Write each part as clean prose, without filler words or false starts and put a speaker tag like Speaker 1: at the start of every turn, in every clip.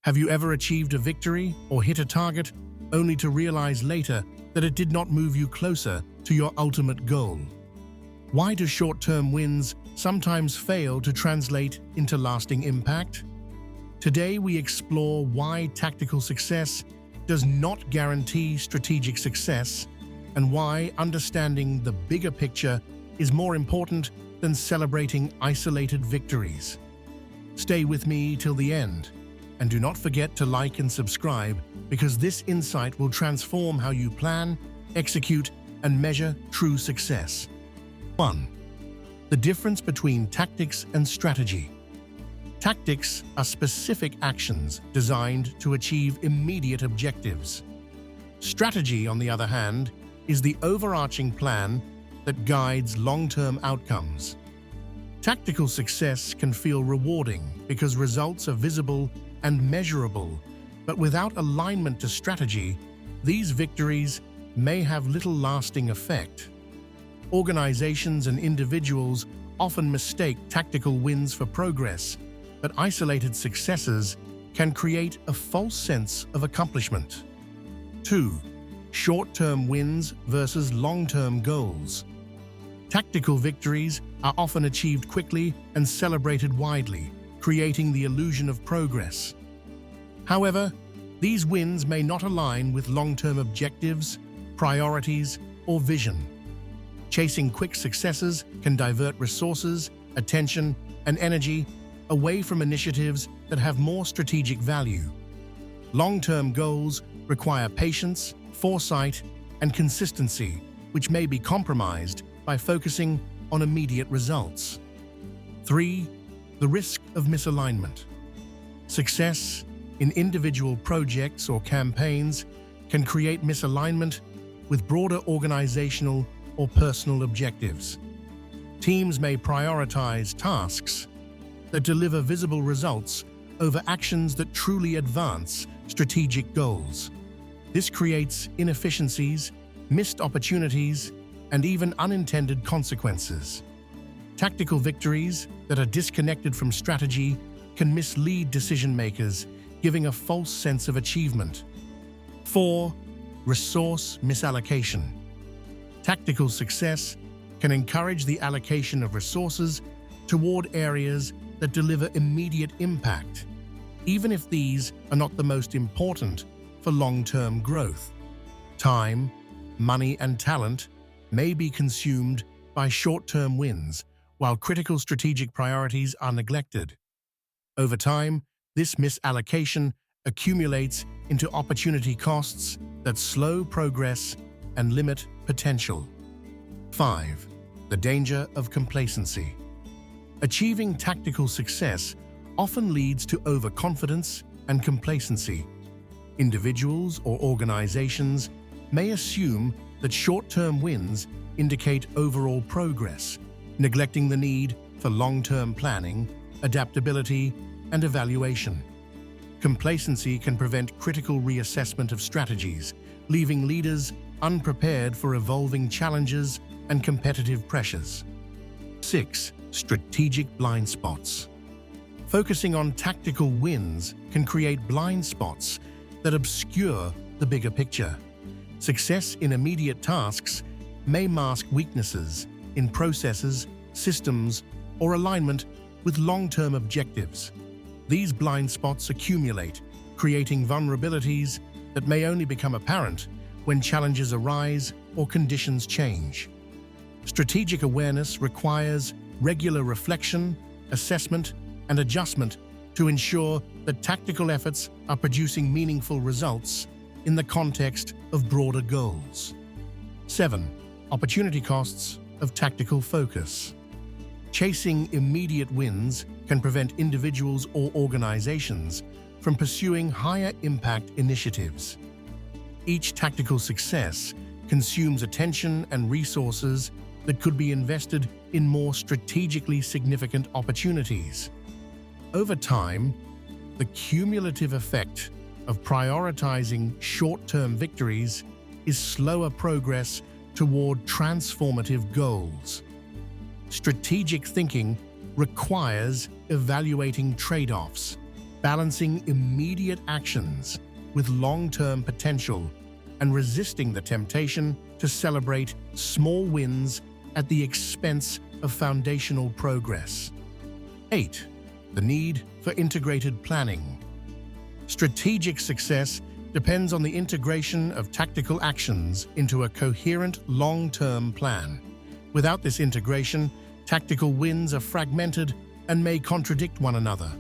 Speaker 1: Have you ever achieved a victory or hit a target only to realize later that it did not move you closer to your ultimate goal? Why do short-term wins sometimes fail to translate into lasting impact? Today we explore why tactical success does not guarantee strategic success and why understanding the bigger picture is more important than celebrating isolated victories. Stay with me till the end, and do not forget to like and subscribe because this insight will transform how you plan, execute, and measure true success. 1. The difference between tactics and strategy. Tactics are specific actions designed to achieve immediate objectives. Strategy, on the other hand, is the overarching plan that guides long-term outcomes. Tactical success can feel rewarding because results are visible and measurable, but without alignment to strategy, these victories may have little lasting effect. Organizations and individuals often mistake tactical wins for progress, but isolated successes can create a false sense of accomplishment. 2. Short-term wins versus long-term goals. Tactical victories are often achieved quickly and celebrated widely, creating the illusion of progress. However, these wins may not align with long-term objectives, priorities, or vision. Chasing quick successes can divert resources, attention, and energy away from initiatives that have more strategic value. Long-term goals require patience, foresight, and consistency, which may be compromised by focusing on immediate results. 3. The risk of misalignment. Success in individual projects or campaigns can create misalignment with broader organizational or personal objectives. Teams may prioritize tasks that deliver visible results over actions that truly advance strategic goals. This creates inefficiencies, missed opportunities, and even unintended consequences. Tactical victories that are disconnected from strategy can mislead decision-makers, giving a false sense of achievement. 4. Resource misallocation. Tactical success can encourage the allocation of resources toward areas that deliver immediate impact, even if these are not the most important for long-term growth. Time, money, and talent may be consumed by short-term wins, while critical strategic priorities are neglected. Over time, this misallocation accumulates into opportunity costs that slow progress and limit potential. 5. The danger of complacency. Achieving tactical success often leads to overconfidence and complacency. Individuals or organizations may assume that short-term wins indicate overall progress, neglecting the need for long-term planning, adaptability, and evaluation. Complacency can prevent critical reassessment of strategies, leaving leaders unprepared for evolving challenges and competitive pressures. 6. Strategic blind spots. Focusing on tactical wins can create blind spots that obscure the bigger picture. Success in immediate tasks may mask weaknesses in processes, systems, or alignment with long-term objectives. These blind spots accumulate, creating vulnerabilities that may only become apparent when challenges arise or conditions change. Strategic awareness requires regular reflection, assessment, and adjustment to ensure that tactical efforts are producing meaningful results in the context of broader goals. 7. Opportunity costs of tactical focus. Chasing immediate wins can prevent individuals or organizations from pursuing higher impact initiatives. Each tactical success consumes attention and resources that could be invested in more strategically significant opportunities. Over time, the cumulative effect of prioritizing short-term victories is slower progress toward transformative goals. Strategic thinking requires evaluating trade-offs, balancing immediate actions with long-term potential and resisting the temptation to celebrate small wins at the expense of foundational progress. 8. The need for integrated planning. Strategic success depends on the integration of tactical actions into a coherent long-term plan. Without this integration, tactical wins are fragmented and may contradict one another.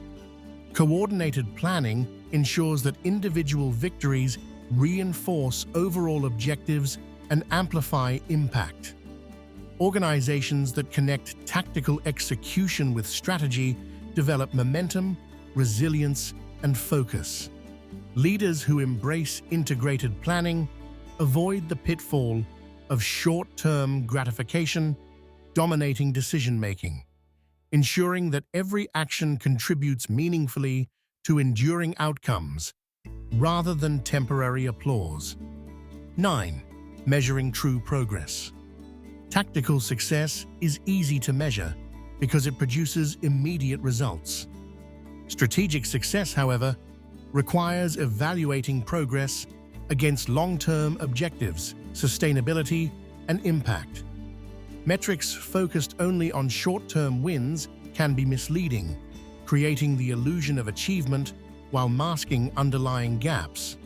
Speaker 1: Coordinated planning ensures that individual victories reinforce overall objectives and amplify impact. Organizations that connect tactical execution with strategy develop momentum, resilience, and focus. Leaders who embrace integrated planning avoid the pitfall of short-term gratification dominating decision-making, ensuring that every action contributes meaningfully to enduring outcomes rather than temporary applause. 9. Measuring true progress. Tactical success is easy to measure because it produces immediate results. Strategic success, however, requires evaluating progress against long-term objectives, sustainability, and impact. Metrics focused only on short-term wins can be misleading, creating the illusion of achievement while masking underlying gaps.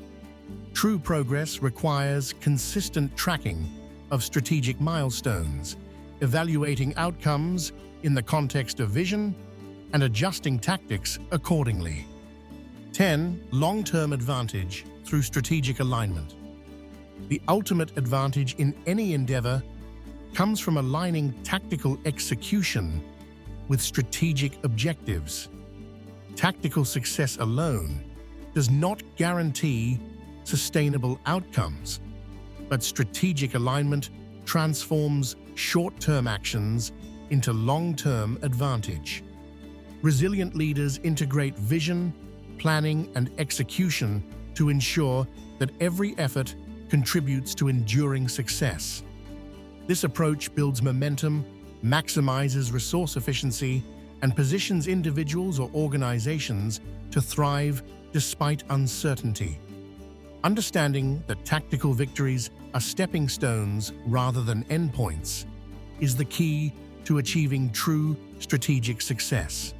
Speaker 1: True progress requires consistent tracking of strategic milestones, evaluating outcomes in the context of vision, and adjusting tactics accordingly. 10. Long-term advantage through strategic alignment. The ultimate advantage in any endeavor comes from aligning tactical execution with strategic objectives. Tactical success alone does not guarantee sustainable outcomes, but strategic alignment transforms short-term actions into long-term advantage. Resilient leaders integrate vision, planning, and execution to ensure that every effort contributes to enduring success. This approach builds momentum, maximizes resource efficiency, and positions individuals or organizations to thrive despite uncertainty. Understanding that tactical victories are stepping stones rather than endpoints is the key to achieving true strategic success.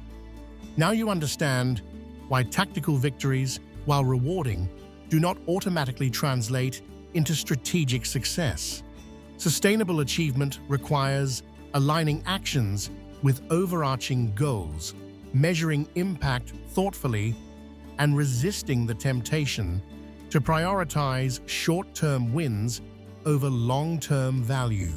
Speaker 1: Now you understand why tactical victories, while rewarding, do not automatically translate into strategic success. Sustainable achievement requires aligning actions with overarching goals, measuring impact thoughtfully, and resisting the temptation to prioritize short-term wins over long-term value.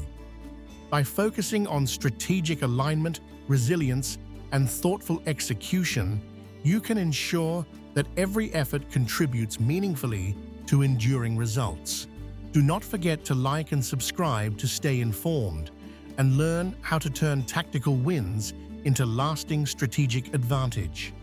Speaker 1: By focusing on strategic alignment, resilience, and thoughtful execution, you can ensure that every effort contributes meaningfully to enduring results. Do not forget to like and subscribe to stay informed and learn how to turn tactical wins into lasting strategic advantage.